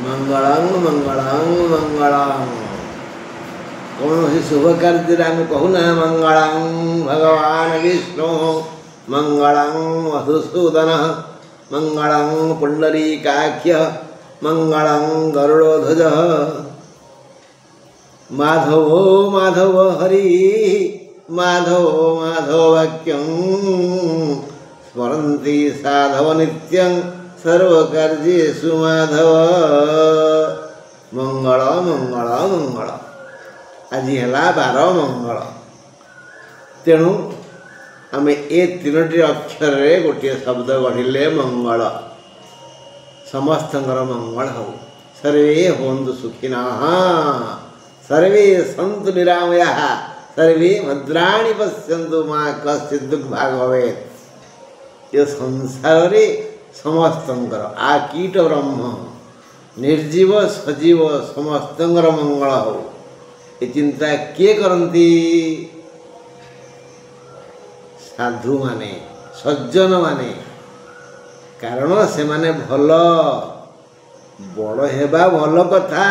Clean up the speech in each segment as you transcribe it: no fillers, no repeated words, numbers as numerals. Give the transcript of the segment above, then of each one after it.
मंगलं मंगलं मंगलं कौन सी शुभ कार्य आम कहूना मंगलं भगवान विष्णु मंगलं मधुसूदन मंगलं पुंडरीकाख्य मंगलं गरुड़ध्वज माधवो माधव हरि माधव माधवाक्यं स्मरन्ति साधव नित्यं सर्वकार्येषु माधव मंगल मंगल मंगल आज है 12 मंगल तेणु आम ए तीनोटी अक्षर रे गोटे शब्द गढ़िले मंगल समस्तंकर मंगल हो सर्वे होन्तु सुखिनः सर्वे सन्तु निरामयाः सर्वे भद्राणि पश्यन्तु मा कश्चित् दुर्भाग् भवेत्। ये संसार रे समस्तंकर आ कीट ब्रह्म निर्जीव सजीव समस्तंकर मंगल हो ये चिंता किए करती साधु माने सज्जन माने कारण से माने भल बड़ हेबा भल कथा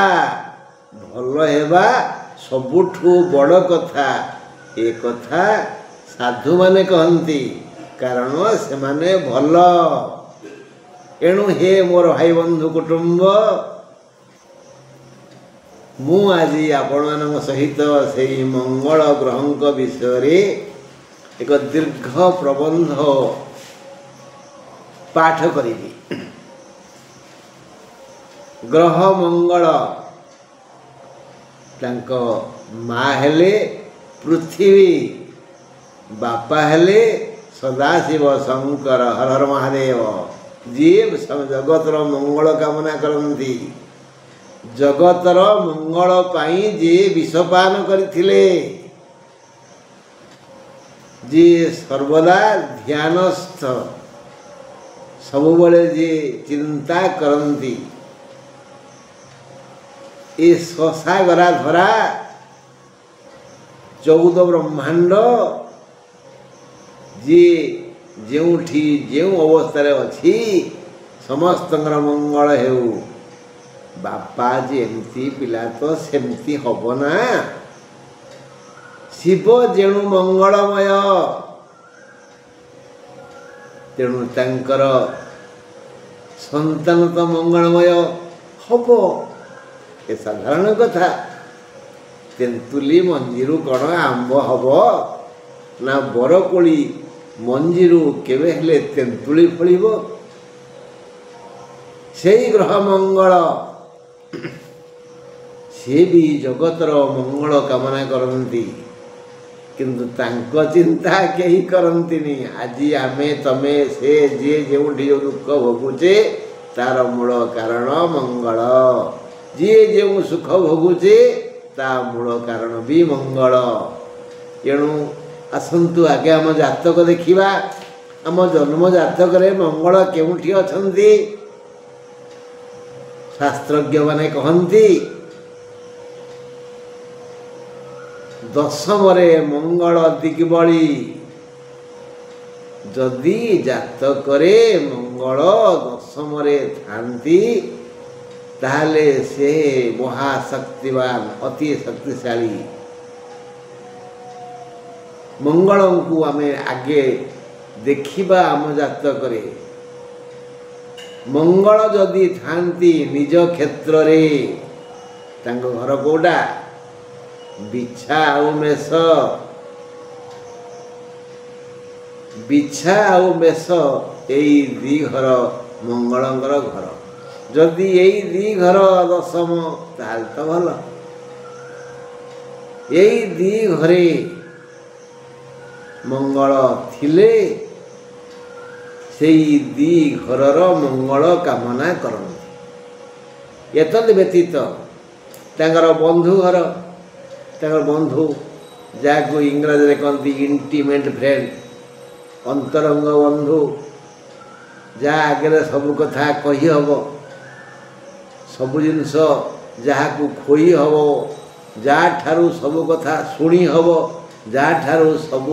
भल हेबा सबुठु बड़ कथा ए कथा साधु माने कहंती कारण से माने भल एणु हे मोर भाई बंधु कुटुंब मु आज आपण सहित से मंगल ग्रह विषय एक दीर्घ प्रबंध पाठ करी। ग्रह मंगल तांको माँ हेले पृथ्वी बापा हेले सदाशिव शंकर हर हर महादेव जी जगतर मंगल कामना करती जगतर मंगल पाई जी विषपान करथिले जी सर्वदा ध्यानस्थ सबुबले जी चिंता करती ये शशागरा धरा 14 ब्रह्मांड जी जेउठी जेउ अवस्था अच्छी समस्त मंगल हेउ बापा जी एमती पिला तो सेमती हब ना शिव जेणु मंगलमय तेणु तांकर संतान तो मंगलमय हब ये साधारण कथा तेंतुली मंजीरु कण आंब हब ना बरकोली मंजीरु केवे हेले तेंतुली फलिब सेई ग्रह मंगल सी भी जगतर मंगल कामना करती किंतु तांको चिंता कहीं करंतिनी आज आमे तमे से जे जेउठी जो दुख भोगुचे तार मूल कारण मंगल जी जो सुख भोगुचे ता मूल कारण भी मंगल। एणु आसंतु आगे आम जातक देखिबा आम जन्म जातक रे मंगल केउठी अछंती शास्त्रज्ञ माने कहंती दशम रे मंगल दिग्बली जदि जातक रे मंगल दशम रे थांती ताहले से महाशक्तिवान अति शक्तिशाली मंगल को आमे आगे देखिबा आम जातक रे मंगल जदि थांती निज क्षेत्र रे तांग घर कोडा बिछा आउ मेष बिछा आउ मेष यही दी घर मंगलंकर घर जदि यही दी घर दशम ताल तो भल यही दी घरे मंगल थिले सेई दी घरर मंगल कामना करती एतद व्यतीत तांकर बंधु घर तांकर बंधु जाको इंग्रजी रे कहती इंटीमेट फ्रेंड अंतरंग बंधु जा आगे सब कथा कही हब सब जिनस जहाँ को खोई हब जा ठारू सब कथा शुणी हब जा ठारू सब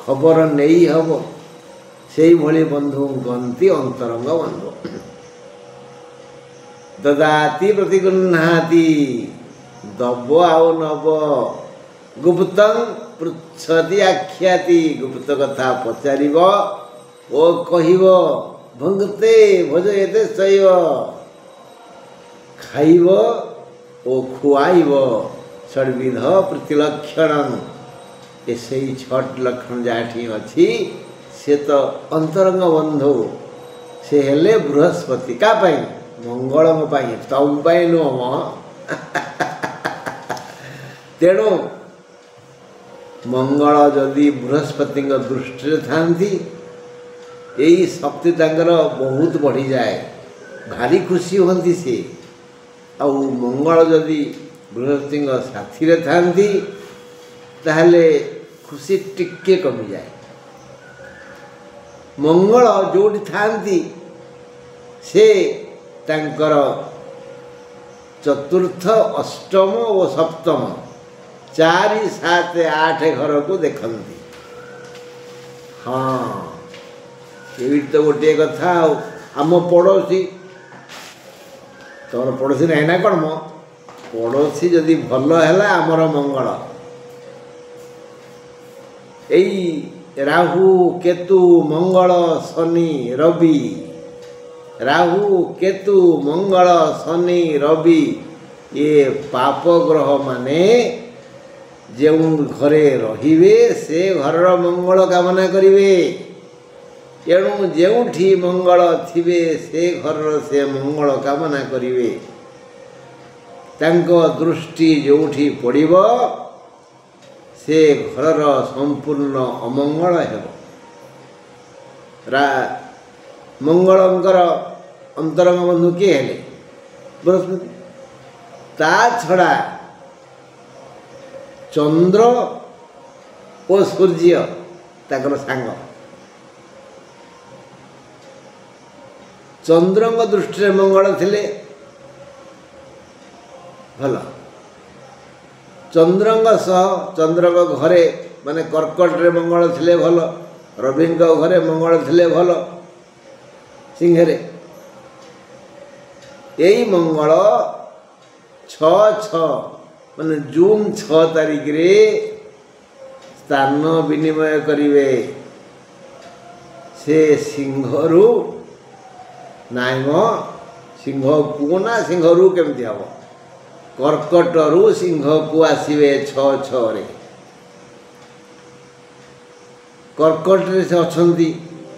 खबर नहीं हब से भली बंधु कहती अंतरंग बंधु ददाति प्रतिगृह्णाति दब आउ नब गुप्तं पृच्छति आख्याति गुप्त कथा पचारिब ओ कहिब भंगते भोजयते शैव खाइब ओ खुआइब षड्विध प्रतिलक्षण ये सही छठ लक्षण जहाँ अच्छी से तो अंतरंग बंधु से हेले बृहस्पति का पाई मंगल तम नुह तेणु मंगल जदि बृहस्पति दृष्टि था यही शक्ति बहुत बढ़ी जाए भारी खुशी होती सी आ मंगल जदि बृहस्पति साथी थांती ताहले खुशी टिके कमी जाए मंगल जोटी थांती से तांकर चतुर्थ अष्टम और सप्तम 4 7 8 घर को देखती हाँ ये तो गोटे कथा आम पड़ोसी तुम पड़ोसी नहीं ना कौन मो पड़ोसी जदि भल है आमर मंगल यही राहु केतु मंगल शनि रवि राहु केतु मंगल शनि रवि ये पाप ग्रह माने जो घरे रहिबे से घरर मंगल कामना करिवे एणु जेउठी मंगल थिबे से घरर से मंगल कामना करिवे तांको दृष्टि जोठी पड़िब से घरर संपूर्ण अमंगल हेब मंगलंकर अंतरंग बंधु किए हेले बृहस्पति ता छड़ा चंद्र और सूर्य ताकर सांग चंद्रंग दृष्टि मंगल थिले भल चंद्रंग सह चंद्रंग घरे माने कर्कट रे मंगल थिले भल रविंग घरे मंगल थिले भल सिंहरे यही मंगल 6 माने जून 6 तारीख रे स्थान विनिमय करिवे से सिंहरु नाइम सिंह को ना सिंहरु केमती हम कर्कटरू सिंह को आसवे 6 रे कर्कट रे से अछंती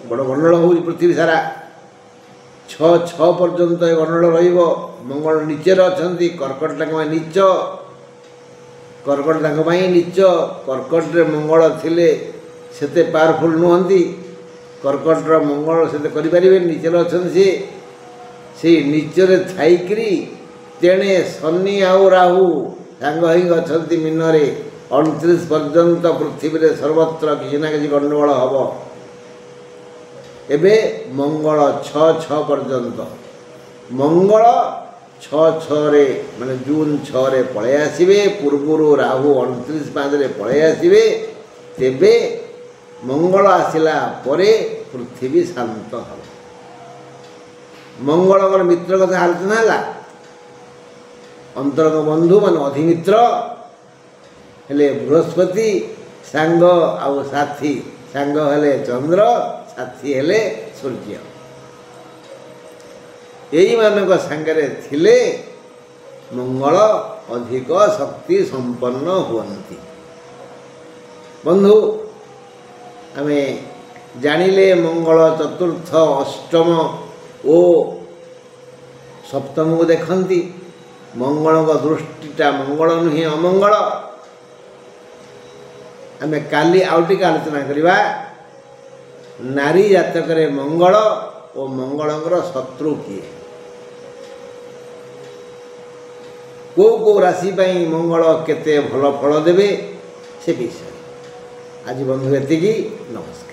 बड़ गंडल हो पृथ्वी सारा 6 पर्यंत गंडल रहिब मंगल नीचे अछंती कर्कट तांको नीच कर्कट तांको नीच कर्कट रे मंगल थिले सेते पावरफुल नुहंती कर्कट मंगल से करें नीचे अच्छे से नीचे थी तेणे शनि आउ राहु सांग अच्छा मीन 29 पर्यंत पृथ्वी सर्वत्र किसी ना कि गंडगोल हम एबे मंगल 6 पर्यंत मंगल 6 रे माने जून 6 रे पलि आसवे पूर्वर राहु 29/5 रे पलि आसवे तेबे मंगल आसिला परे पृथ्वी शांत हम मंगल मित्र कथा आलोचना है अंतरंग बंधु मान अधिमित्र हेले बृहस्पति सांग आउ साथी सांग हेले चंद्र साथी हेले सूर्य यही मानक सांगरे थिले मंगल अधिक शक्ति संपन्न हुअन्ति बंधु आमे जानिले मंगल चतुर्थ अष्टम ओ सप्तम को देखती मंगल दृष्टिटा मंगल नुहे अमंगल आमे काली आउटी आलोचना करिबा नारी जातक रे मंगल और मंगलंकर शत्रु किए को राशि मंगल केते भल फल देवे से विषय आज बंधु एतिकी नमस्कार।